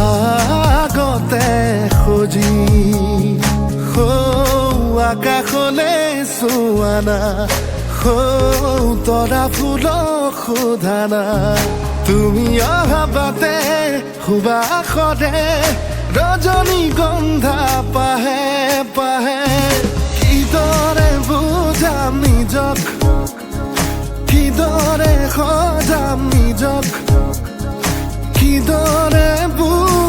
আগতে খুজি আকাশলে চোৱা না তৰা ফুলক সোধা না তুমি অহাবাতে সুবাসৰে ৰজনীগন্ধা পাহে পাহে কিদৰে বুজাম নিজক কিদৰে সজাম নিজক কিদৰে